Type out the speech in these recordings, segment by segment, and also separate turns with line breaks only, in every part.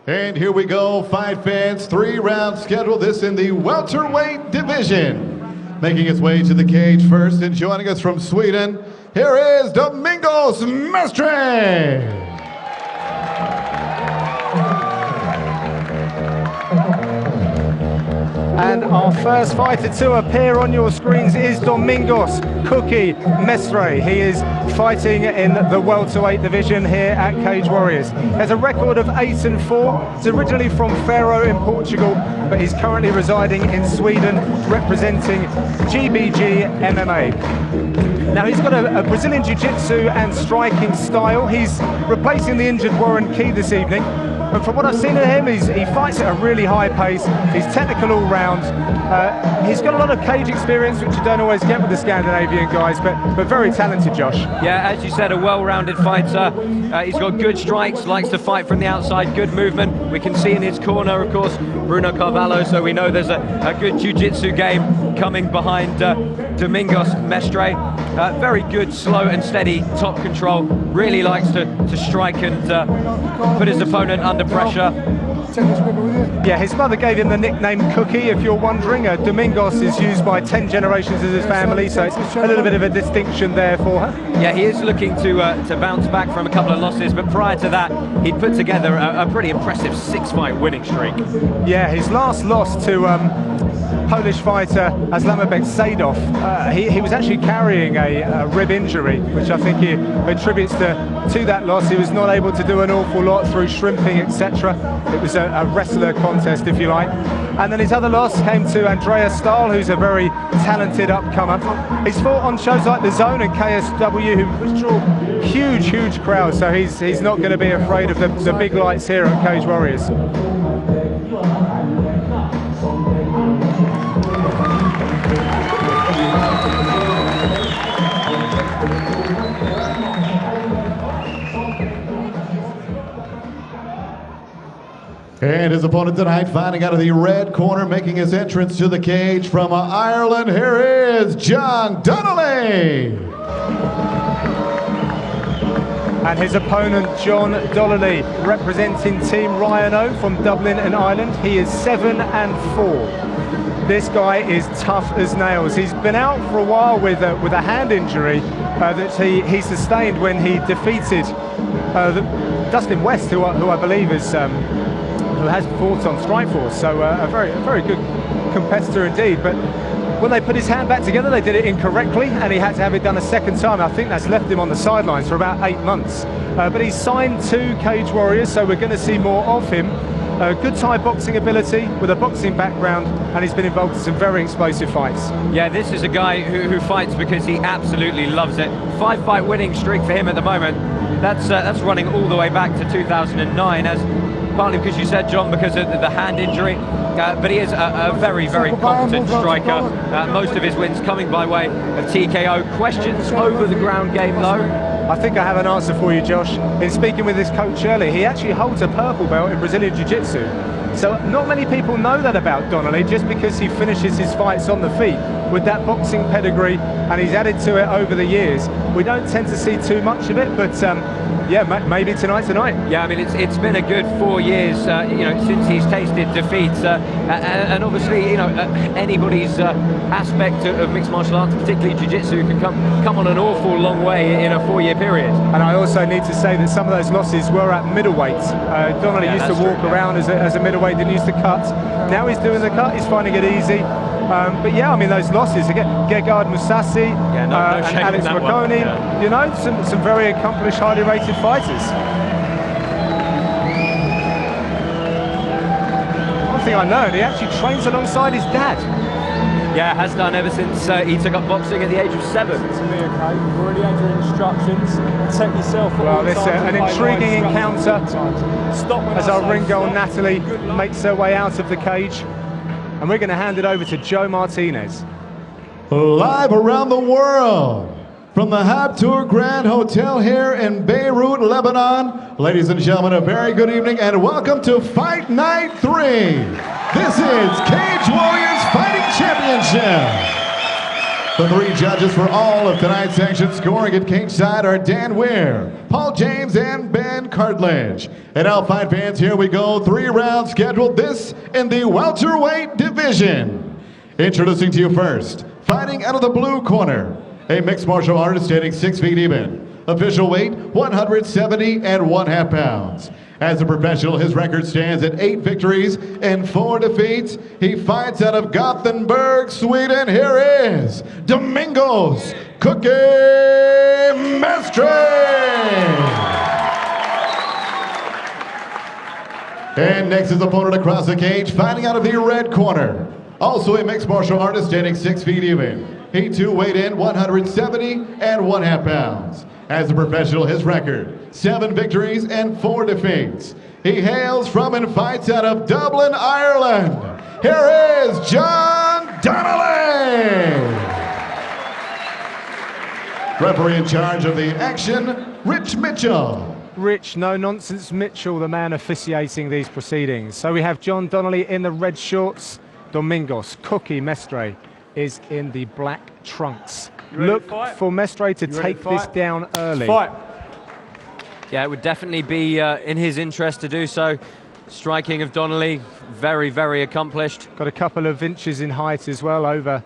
And here we go, fight fans, 3-round schedule. This in the welterweight division. Making his way to the cage first and joining us from Sweden, here is Domingos Mestre.
And our first fighter to appear on your screens is Domingos "Cookie" Mestre. He is fighting in the welterweight division here at Cage Warriors. He has a record of 8-4. He's originally from Faro in Portugal, but he's currently residing in Sweden, representing GBG MMA. Now he's got a Brazilian Jiu-Jitsu and striking style. He's replacing the injured Warren Key this evening. But from what I've seen of him, he fights at a really high pace. He's technical all round. He's got a lot of cage experience, which you don't always get with the Scandinavian guys, but very talented, Josh.
Yeah, as you said, a well-rounded fighter. He's got good strikes, likes to fight from the outside, good movement. We can see in his corner, of course, Bruno Carvalho, so we know there's a good jiu-jitsu game coming behind Domingos Mestre. Very good, slow and steady top control. Really likes to strike and put his opponent under pressure.
Yeah, his mother gave him the nickname Cookie, if you're wondering. Domingos is used by 10 generations of his family, so it's a little bit of a distinction there for her.
Yeah, he is looking to bounce back from a couple of losses, but prior to that, he'd put together a pretty impressive 6-fight winning streak. Yeah,
his last loss to Polish fighter Aslamabek Sadov, he was actually carrying a rib injury, which I think he attributes to that loss. He was not able to do an awful lot through shrimping, etc. It was a wrestler contest, if you like. And then his other loss came to Andreas Stahl, who's a very talented upcomer. He's fought on shows like The Zone and KSW, which draw huge crowds, so he's not going to be afraid of the big lights here at Cage Warriors.
And his opponent tonight, fighting out of the red corner, making his entrance to the cage from Ireland, here is John Donnelly.
And his opponent, John Donnelly, representing Team Rhino from Dublin in Ireland. He is 7-4. This guy is tough as nails. He's been out for a while with a hand injury that he sustained when he defeated Dustin West, who I believe is who has fought on Strikeforce, so a very good competitor indeed. But when they put his hand back together, they did it incorrectly, and he had to have it done a second time. I think that's left him on the sidelines for about 8 months. But he's signed to Cage Warriors, so we're going to see more of him. Good Thai boxing ability with a boxing background, and he's been involved in some very explosive fights.
Yeah, this is a guy who fights because he absolutely loves it. 5-fight winning streak for him at the moment. That's running all the way back to 2009, as partly because you said, John, because of the hand injury, but he is a very competent striker. Most of his wins coming by way of TKO. Questions over the ground game, though?
I think I have an answer for you, Josh. In speaking with his coach earlier, he actually holds a purple belt in Brazilian Jiu-Jitsu. So not many people know that about Donnelly, just because he finishes his fights on the feet with that boxing pedigree, and he's added to it over the years. We don't tend to see too much of it, but yeah, maybe tonight.
Yeah, I mean, it's been a good 4 years, you know, since he's tasted defeat, and obviously, you know, anybody's aspect of mixed martial arts, particularly jiu-jitsu, can come on an awful long way in a 4-year period.
And I also need to say that some of those losses were at middleweight. Donnelly used to walk around as a middleweight, didn't used to cut. Now he's doing the cut, he's finding it easy. But yeah, I mean, those losses again, Gegard Mousasi,
and
Alex Marconi, you know, some very accomplished, highly rated fighters. One thing I learned, he actually trains alongside his dad.
Yeah, has done ever since he took up boxing at the age of 7.
To me, okay, you've already had your instructions. Take yourself.
Well, this an intriguing encounter as our ring girl Natalie makes her way out of the cage. And we're going to hand it over to Joe Martinez.
Live around the world from the Habtour Grand Hotel here in Beirut, Lebanon. Ladies and gentlemen, a very good evening and welcome to Fight Night 3. This is Cage Warriors Fighting Championship. The three judges for all of tonight's section scoring at cage side are Dan Weir, Paul James, and Ben Cartledge. And now, fight fans, here we go. 3 rounds scheduled. This in the welterweight division. Introducing to you first, fighting out of the blue corner, a mixed martial artist standing 6 feet even. Official weight, 170.5 pounds. As a professional, his record stands at 8 victories and 4 defeats. He fights out of Gothenburg, Sweden. Here is Domingos Mestre. And next his opponent across the cage, fighting out of the red corner. Also a mixed martial artist standing 6 feet even. He too weighed in 170.5 pounds. As a professional, his record, 7 victories and 4 defeats. He hails from and fights out of Dublin, Ireland. Here is John Donnelly. Referee in charge of the action, Rich Mitchell.
Rich no-nonsense Mitchell, the man officiating these proceedings. So we have John Donnelly in the red shorts. Domingos Mestre is in the black trunks. Look for Mestre to take this down early.
Yeah, it would definitely be in his interest to do so. Striking of Donnelly, very, very accomplished.
Got a couple of inches in height as well over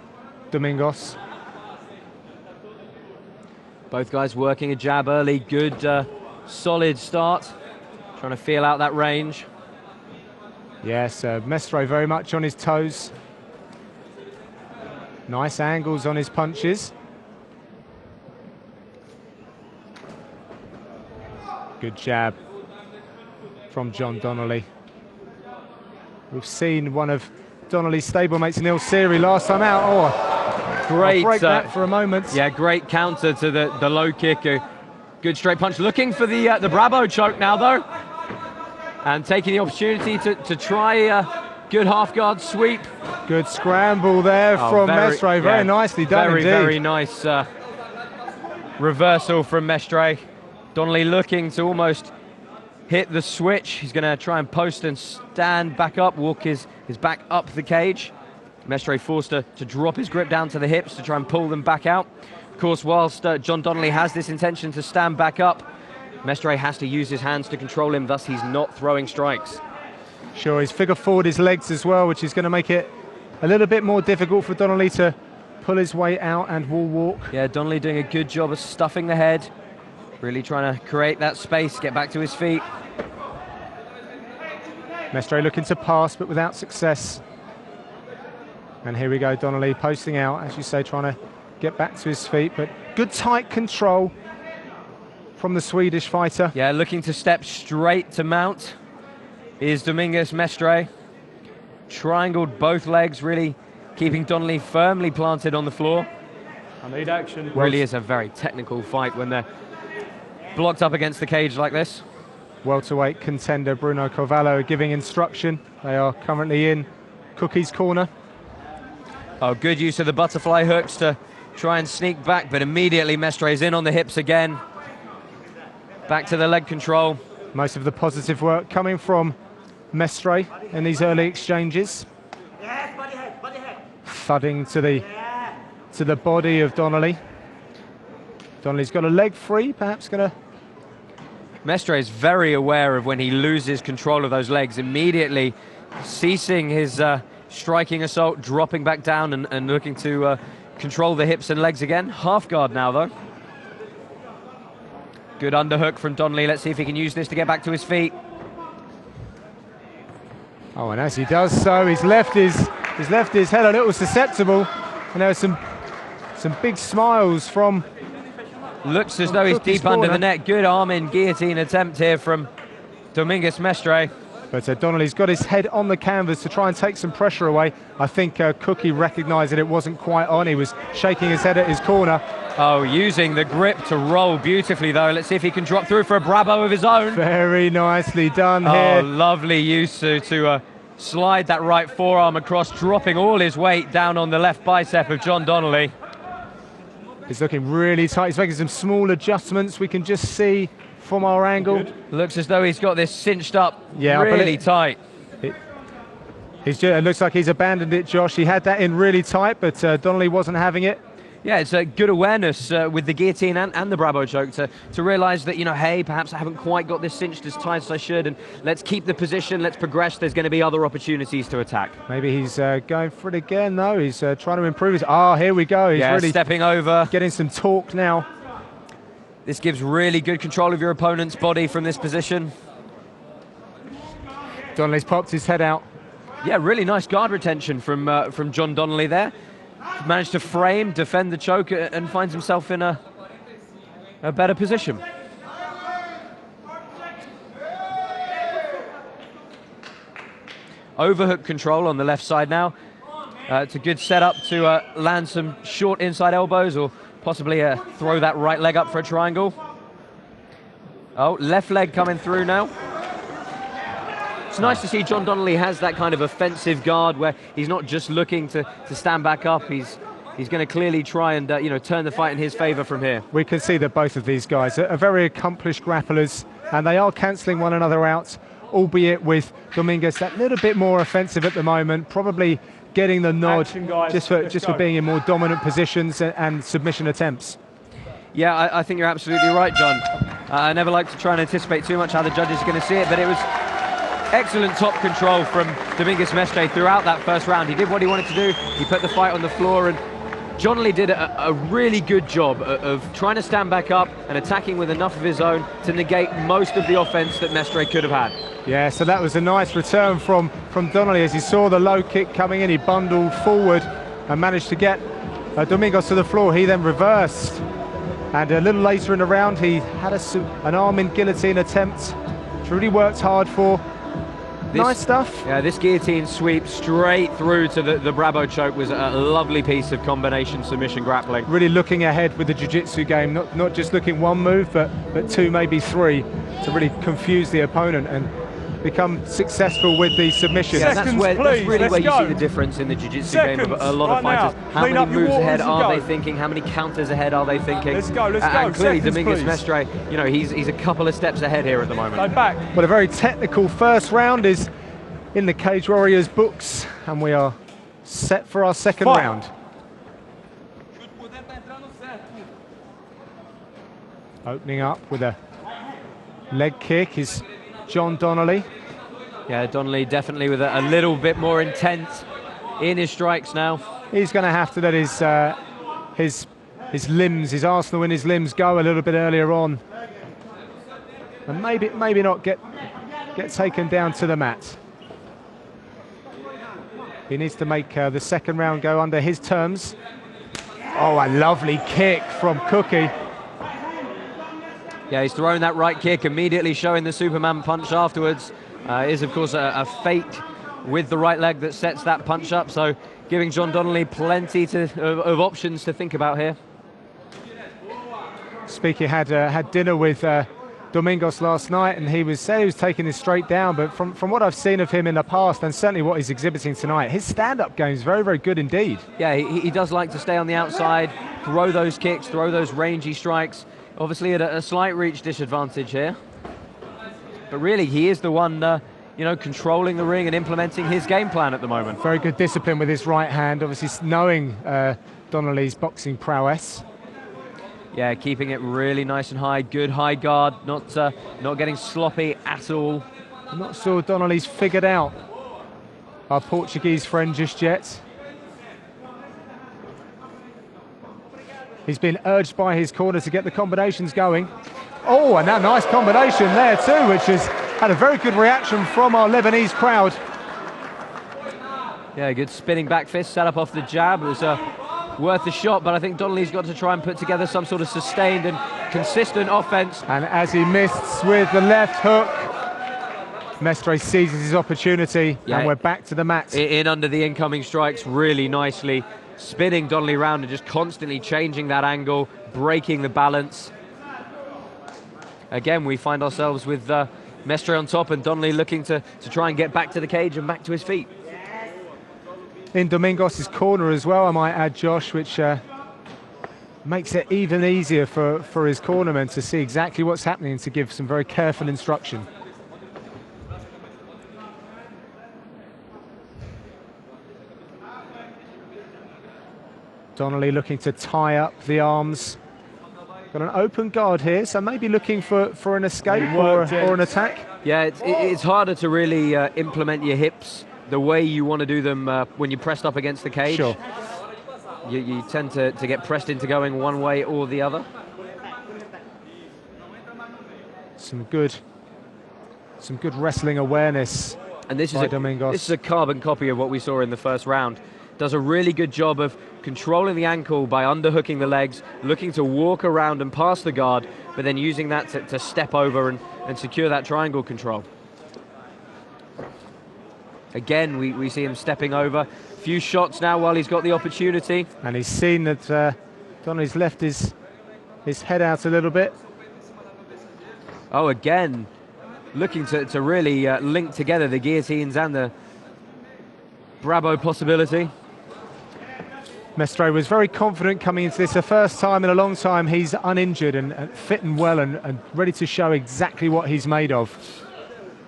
Domingos.
Both guys working a jab early, good, solid start. Trying to feel out that range.
Yes, Mestre very much on his toes. Nice angles on his punches. Good jab from John Donnelly. We've seen one of Donnelly's stablemates, Neil Seary, last time out. Oh,
great.
I'll break that for a moment.
Yeah, great counter to the low kick. A good straight punch. Looking for the Bravo choke now, though. And taking the opportunity to try a good half-guard sweep.
Good scramble there from Mestre. Very nicely done indeed.
Very nice reversal from Mestre. Donnelly looking to almost hit the switch. He's going to try and post and stand back up, walk his back up the cage. Mestre forced to drop his grip down to the hips to try and pull them back out. Of course, whilst John Donnelly has this intention to stand back up, Mestre has to use his hands to control him, thus he's not throwing strikes.
Sure, he's figure forward his legs as well, which is going to make it a little bit more difficult for Donnelly to pull his way out and wall walk.
Yeah, Donnelly doing a good job of stuffing the head. Really trying to create that space, get back to his feet.
Mestre looking to pass, but without success. And here we go, Donnelly posting out, as you say, trying to get back to his feet, but good tight control from the Swedish fighter.
Yeah, looking to step straight to mount is Domingos Mestre. Triangled both legs, really keeping Donnelly firmly planted on the floor.
I need action.
Really is a very technical fight when they're blocked up against the cage like this.
Welterweight contender Bruno Carvalho giving instruction. They are currently in Cookie's corner.
Oh, good use of the butterfly hooks to try and sneak back, but immediately Mestre is in on the hips again. Back to the leg control.
Most of the positive work coming from Mestre in these early exchanges. Thudding to the body of Donnelly. Donnelly's got a leg free, perhaps going to...
Mestre is very aware of when he loses control of those legs, immediately ceasing his striking assault, dropping back down and looking to control the hips and legs again. Half guard now, though. Good underhook from Donnelly. Let's see if he can use this to get back to his feet.
Oh, and as he does so, he's left his head a little susceptible, and there's some big smiles from...
Looks as though he's deep under the net. Good arm-in guillotine attempt here from Domingos Mestre.
But Donnelly's got his head on the canvas to try and take some pressure away. I think Cookie recognised that it wasn't quite on. He was shaking his head at his corner.
Oh, using the grip to roll beautifully, though. Let's see if he can drop through for a Bravo of his own.
Very nicely done
here.
Oh,
lovely use to slide that right forearm across, dropping all his weight down on the left bicep of John Donnelly.
He's looking really tight. He's making some small adjustments. We can just see from our angle.
Good. Looks as though he's got this cinched up really tight.
It looks like he's abandoned it, Josh. He had that in really tight, but Donnelly wasn't having it.
Yeah, it's a good awareness with the guillotine and the Bravo choke to realise that, you know, hey, perhaps I haven't quite got this cinched as tight as I should, and let's keep the position, let's progress, there's going to be other opportunities to attack.
Maybe he's going for it again, though. He's trying to improve his... Ah, here we go. He's really
stepping over.
Getting some torque now.
This gives really good control of your opponent's body from this position.
Donnelly's popped his head out.
Yeah, really nice guard retention from John Donnelly there. Managed to frame, defend the choke, and finds himself in a better position. Overhook control on the left side now. It's a good setup to land some short inside elbows, or possibly throw that right leg up for a triangle. Oh, left leg coming through now. It's nice to see John Donnelly has that kind of offensive guard where he's not just looking to stand back up. He's going to clearly try and you know, turn the fight in his favour from here.
We can see that both of these guys are very accomplished grapplers, and they are cancelling one another out, albeit with Domingos that little bit more offensive at the moment, probably getting the nod just for being in more dominant positions and submission attempts.
Yeah, I think you're absolutely right, John. I never like to try and anticipate too much how the judges are going to see it, but it was excellent top control from Domingos Mestre throughout that first round. He did what he wanted to do. He put the fight on the floor, and Donnelly did a really good job of trying to stand back up and attacking with enough of his own to negate most of the offense that Mestre could have had.
Yeah, so that was a nice return from Donnelly. As he saw the low kick coming in, he bundled forward and managed to get Domingos to the floor. He then reversed, and a little later in the round he had an arm-in guillotine attempt, which really worked hard for. Nice stuff.
Yeah, this guillotine sweep straight through to the Bravo choke was a lovely piece of combination submission grappling.
Really looking ahead with the jiu-jitsu game, not just looking one move, but two, maybe three, to really confuse the opponent and become successful with the submission.
Yeah, that's really where you see the difference in the jiu-jitsu game of a lot of fighters. How many moves ahead are they thinking? How many counters ahead are they thinking?
Let's go.
And clearly Domingos Mestre, you know, he's a couple of steps ahead here at the moment.
Back.
Well, a very technical first round is in the Cage Warriors books, and we are set for our second round. Opening up with a leg kick is John Donnelly.
Yeah, Donnelly definitely with a little bit more intent in his strikes now.
He's going to have to let his limbs, his arsenal in his limbs go a little bit earlier on, and maybe not get taken down to the mat. He needs to make the second round go under his terms. Oh, a lovely kick from Cookie.
Yeah, he's throwing that right kick, immediately showing the Superman punch afterwards. Is, of course, a fake with the right leg that sets that punch up, so giving John Donnelly plenty of options to think about here.
Speaker had dinner with Domingos last night, and he said he was taking this straight down, but from what I've seen of him in the past, and certainly what he's exhibiting tonight, his stand-up game is very, very good indeed. Yeah,
he does like to stay on the outside, throw those kicks, throw those rangy strikes. Obviously at a slight reach disadvantage here, but really he is the one you know, controlling the ring and implementing his game plan at the moment.
Very good discipline with his right hand, obviously knowing Donnelly's boxing prowess.
Yeah, keeping it really nice and high, good high guard, not getting sloppy at all.
I'm not sure Donnelly's figured out our Portuguese friend just yet. He's been urged by his corner to get the combinations going. Oh, and that nice combination there too, which has had a very good reaction from our Lebanese crowd.
Yeah, good spinning back fist set up off the jab. It was worth a shot, but I think Donnelly's got to try and put together some sort of sustained and consistent offense.
And as he missed with the left hook, Mestre seizes his opportunity, and we're back to the mat.
In under the incoming strikes really nicely, spinning Donnelly round and just constantly changing that angle, breaking the balance. Again, we find ourselves with Mestre on top and Donnelly looking to try and get back to the cage and back to his feet.
In Domingos' corner as well, I might add, Josh, which makes it even easier for his cornerman to see exactly what's happening and to give some very careful instruction. Donnelly looking to tie up the arms. Got an open guard here, so maybe looking for an escape or an attack.
Yeah, it's harder to really implement your hips the way you want to do them when you're pressed up against the cage.
Sure.
You tend to get pressed into going one way or the other.
Some good wrestling awareness.
And this
Domingos.
is a carbon copy of what we saw in the first round. Does a really good job of controlling the ankle by underhooking the legs, looking to walk around and pass the guard, but then using that to step over and secure that triangle control. Again, we see him stepping over. A few shots now while he's got the opportunity.
And he's seen that Donnelly's left his head out a little bit.
Oh, again, looking to really link together the guillotines and the Bravo possibility.
Mestre was very confident coming into this. The first time in a long time he's uninjured and fit and well and ready to show exactly what he's made of.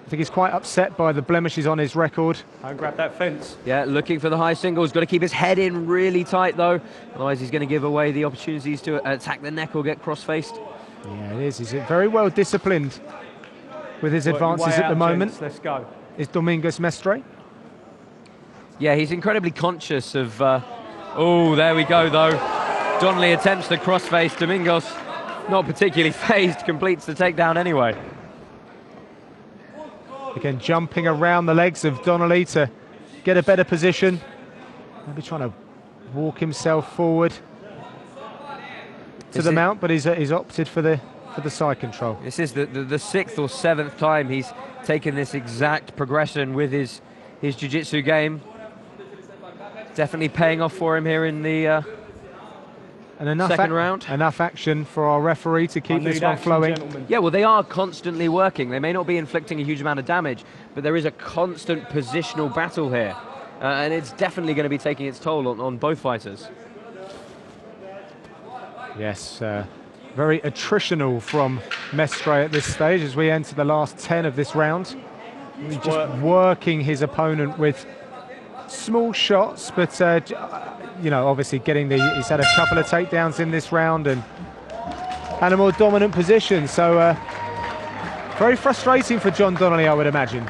I think he's quite upset by the blemishes on his record.
Don't grab that fence.
Yeah, looking for the high singles. Got to keep his head in really tight, though. Otherwise, he's going to give away the opportunities to attack the neck or get cross-faced.
Yeah, it is. He's very well disciplined with his advances at the moment.
Gents. Let's go.
Is Domingos Mestre.
Yeah, he's incredibly conscious of... oh, there we go, though. Donnelly attempts the cross-face. Domingos, not particularly phased, completes the takedown anyway.
Again, jumping around the legs of Donnelly to get a better position. Maybe trying to walk himself forward to the mount, but he's opted for the side control.
This is the sixth or seventh time he's taken this exact progression with his jiu-jitsu game. Definitely paying off for him here in the second round.
Enough action for our referee to keep this one flowing.
Gentlemen.
Yeah, well, they are constantly working. They may not be inflicting a huge amount of damage, but there is a constant positional battle here. And it's definitely going to be taking its toll on both fighters.
Yes, very attritional from Mestre at this stage as we enter the last 10 of this round. He's just working his opponent with small shots, but you know, obviously he's had a couple of takedowns in this round and a more dominant position. So very frustrating for John Donnelly, I would imagine.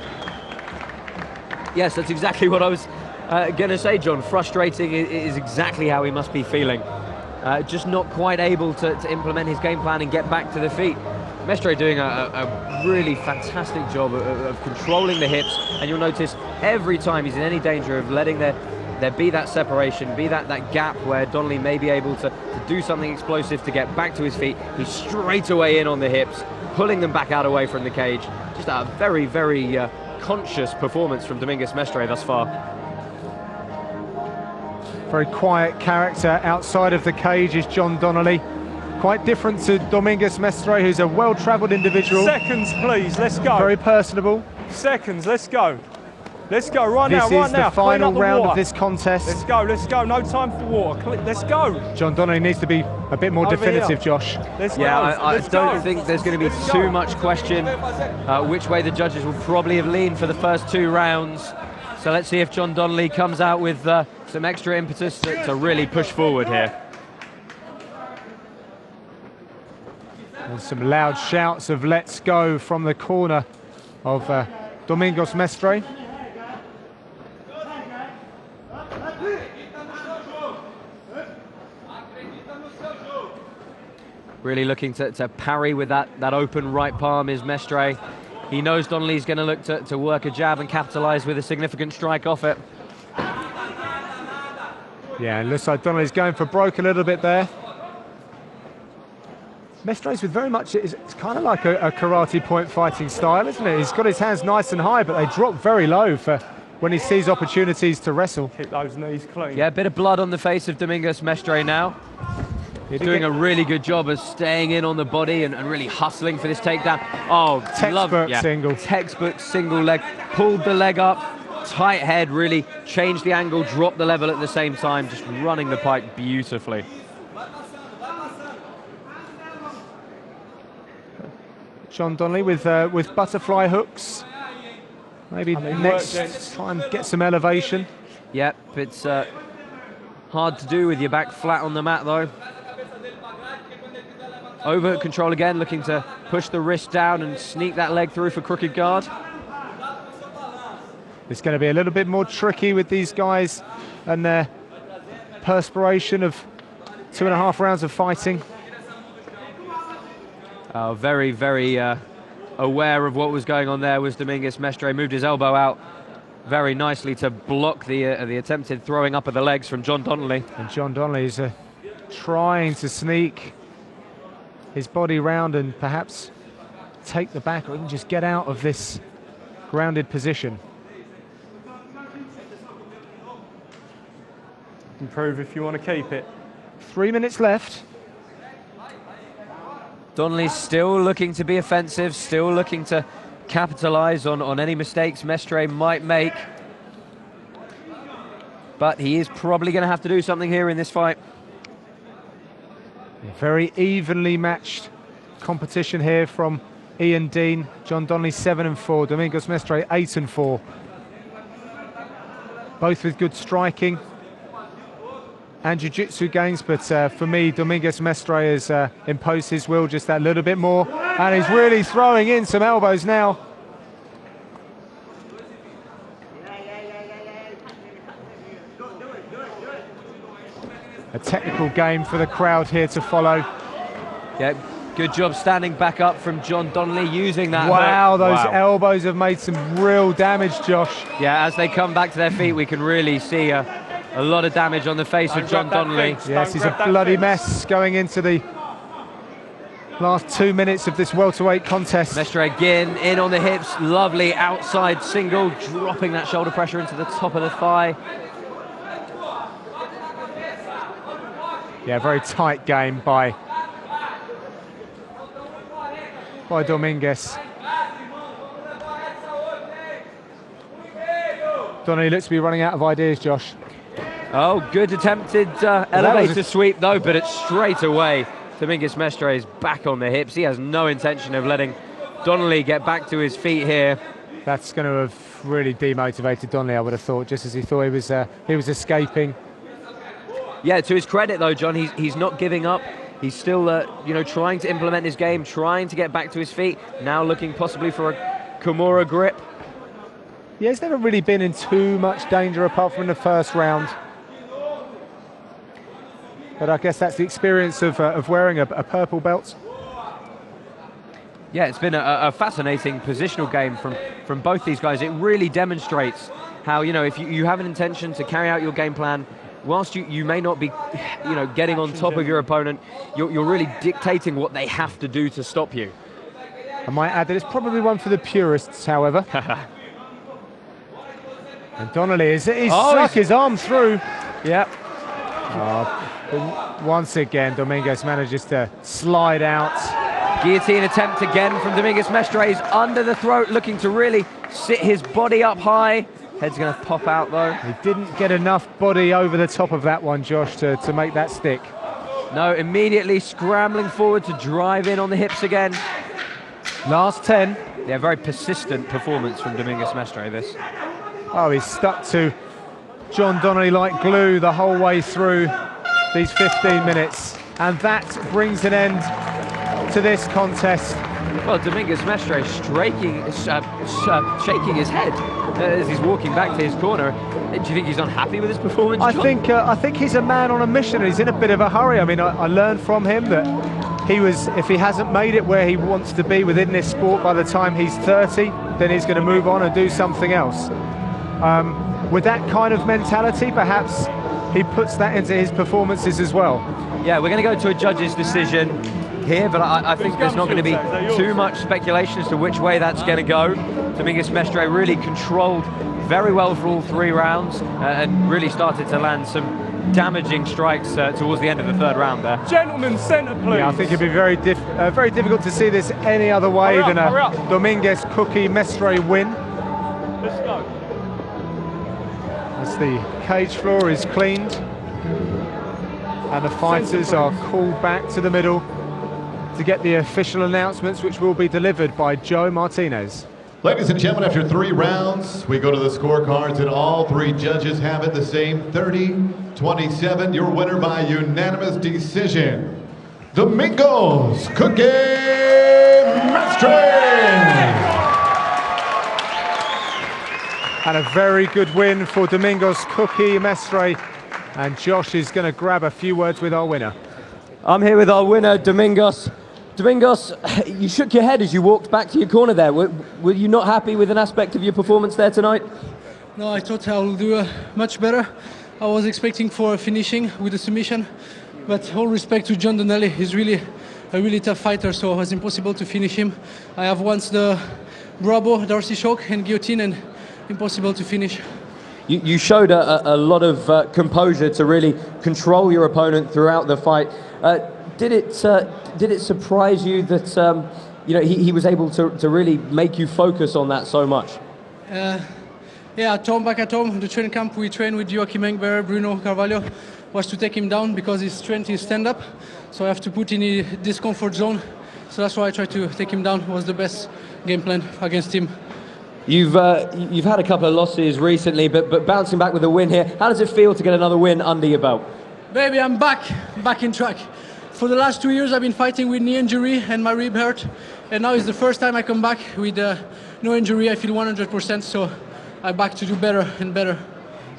Yes, that's exactly what I was going to say, John. Frustrating is exactly how he must be feeling. Just not quite able to implement his game plan and get back to the feet. Mestre doing a really fantastic job of controlling the hips, and you'll notice every time he's in any danger of letting there be that separation, be that gap where Donnelly may be able to do something explosive to get back to his feet, he's straight away in on the hips, pulling them back out away from the cage. Just a very, very conscious performance from Domingos Mestre thus far.
Very quiet character outside of the cage is John Donnelly. Quite different to Domingos Mestre, who's a well-travelled individual.
Seconds, please. Let's go.
Very personable.
Seconds. Let's go. Let's go right now.
This is the final round of this contest.
Let's go. Let's go. No time for water. Let's go.
John Donnelly needs to be a bit more definitive, Josh.
Let's go.
Yeah, I
Let's
don't
go.
think there's going to be too much question which way the judges will probably have leaned for the first two rounds. So let's see if John Donnelly comes out with some extra impetus to really push forward here.
And some loud shouts of "Let's go" from the corner of Domingos Mestre.
Really looking to parry with that open right palm is Mestre. He knows Donnelly's going to look to work a jab and capitalise with a significant strike off it.
Yeah, and looks like Donnelly's going for broke a little bit there. Mestre's with very much, it's kind of like a karate point fighting style, isn't it? He's got his hands nice and high, but they drop very low for when he sees opportunities to wrestle.
Keep those knees clean.
Yeah, a bit of blood on the face of Domingos Mestre now. He's doing a really good job of staying in on the body and really hustling for this takedown. Oh,
textbook single.
Textbook single leg. Pulled the leg up, tight head, really changed the angle, dropped the level at the same time, just running the pike beautifully.
John Donnelly with butterfly hooks. Maybe next try and get some elevation.
Yep, it's Hard to do with your back flat on the mat though. Overhook control again, looking to push the wrist down and sneak that leg through for crooked guard.
It's going to be a little bit more tricky with these guys and their perspiration of 2.5 rounds of fighting.
Very, very aware of what was going on there was Domingos Mestre. Moved his elbow out very nicely to block the attempted throwing up of the legs from John Donnelly.
And John Donnelly is trying to sneak his body round and perhaps take the back or even just get out of this grounded position.
Improve if you want to keep it.
3 minutes left.
Donnelly's still looking to be offensive, still looking to capitalize on any mistakes Mestre might make. But he is probably going to have to do something here in this fight.
A very evenly matched competition here from Ian Dean. John Donnelly 7-4, Domingos Mestre 8-4. Both with good striking and jiu-jitsu games, but for me, Domingos Mestre has imposed his will just that little bit more, and he's really throwing in some elbows now. A technical game for the crowd here to follow.
Yeah, good job standing back up from John Donnelly, using that
Wow,
hook.
those elbows have made some real damage, Josh.
Yeah, as they come back to their feet, we can really see a lot of damage on the face of John Donnelly.
Yes, he's a bloody mess going into the last 2 minutes of this welterweight contest.
Mestre again in on the hips, lovely outside single, dropping that shoulder pressure into the top of the thigh.
Yeah, very tight game by Domingos. Donnelly looks to be running out of ideas, Josh.
Oh, good attempted elevator sweep though, but it's straight away. Domingos Mestre is back on the hips. He has no intention of letting Donnelly get back to his feet here.
That's going to have really demotivated Donnelly, I would have thought, just as he thought he was escaping.
Yeah, to his credit though, John, he's not giving up. He's still, you know, trying to implement his game, trying to get back to his feet. Now looking possibly for a Kimura grip.
Yeah, he's never really been in too much danger apart from in the first round. But I guess that's the experience of wearing a purple belt.
Yeah, it's been a fascinating positional game from both these guys. It really demonstrates how, you know, if you have an intention to carry out your game plan, whilst you may not be, you know, getting on top of your opponent, you're really dictating what they have to do to stop you.
I might add that it's probably one for the purists, however. And Donnelly he's struck his arm through.
Yep.
Once again, Domingos manages to slide out.
Guillotine attempt again from Domingos Mestre. He's under the throat, looking to really sit his body up high. Head's going to pop out though.
He didn't get enough body over the top of that one, Josh, to make that stick.
No, immediately scrambling forward to drive in on the hips again.
Last 10.
Yeah, very persistent performance from Domingos Mestre, this.
Oh, he's stuck to John Donnelly like glue the whole way through these 15 minutes. And that brings an end to this contest.
Well, Domingos Mestre shaking his head as he's walking back to his corner. Do you think he's unhappy with his performance, John?
I think he's a man on a mission. He's in a bit of a hurry. I mean, I learned from him that if he hasn't made it where he wants to be within this sport by the time he's 30, then he's going to move on and do something else. With that kind of mentality, perhaps he puts that into his performances as well.
Yeah, we're going to go to a judge's decision here, but I think there's not going to be too much speculation as to which way that's going to go. Domingos Mestre really controlled very well for all 3 rounds and really started to land some damaging strikes towards the end of the 3rd round there.
Gentlemen, centre, please.
Yeah, I think it'd be very difficult to see this any other way than a Domingos Cookie Mestre win.
Let's go.
As the cage floor is cleaned and the fighters are called back to the middle to get the official announcements, which will be delivered by Joe Martinez.
Ladies and gentlemen, after 3 rounds, we go to the scorecards, and all 3 judges have it the same, 30-27. Your winner by unanimous decision, Domingos Mestre.
And a very good win for Domingos Mestre. And Josh is going to grab a few words with our winner.
I'm here with our winner, Domingos. Domingos, you shook your head as you walked back to your corner there. Were you not happy with an aspect of your performance there tonight?
No, I thought I would do much better. I was expecting for finishing with a submission, but all respect to John Donnelly, he's really a really tough fighter, so it was impossible to finish him. I have once the Bravo, Darcy choke and guillotine, and impossible to finish.
You showed a lot of composure to really control your opponent throughout the fight. Did it surprise you that he was able to really make you focus on that so much?
Yeah, back at home, the training camp we trained with Joachim Engber, Bruno Carvalho, was to take him down because his strength is stand up. So I have to put in a discomfort zone. So that's why I tried to take him down. It was the best game plan against him.
You've had a couple of losses recently, but bouncing back with a win here. How does it feel to get another win under your belt?
Baby, I'm back in track. For the last 2 years, I've been fighting with knee injury and my rib hurt, and now it's the first time I come back with no injury. I feel 100%, so I'm back to do better and better.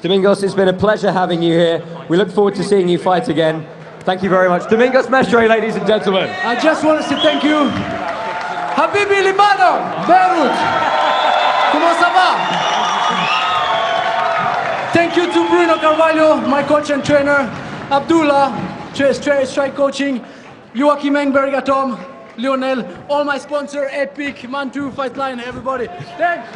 Domingos, it's been a pleasure having you here. We look forward to seeing you fight again. Thank you very much. Domingos Mestre, ladies and gentlemen.
I just want to say thank you. Habibi, Lebanon, Beirut. Comment ça va? Thank you to Bruno Carvalho, my coach and trainer, Abdullah, strike coaching, Joachim Engberg at home, Lionel, all my sponsors, Epic, Mantu, Fightline, everybody. Thanks.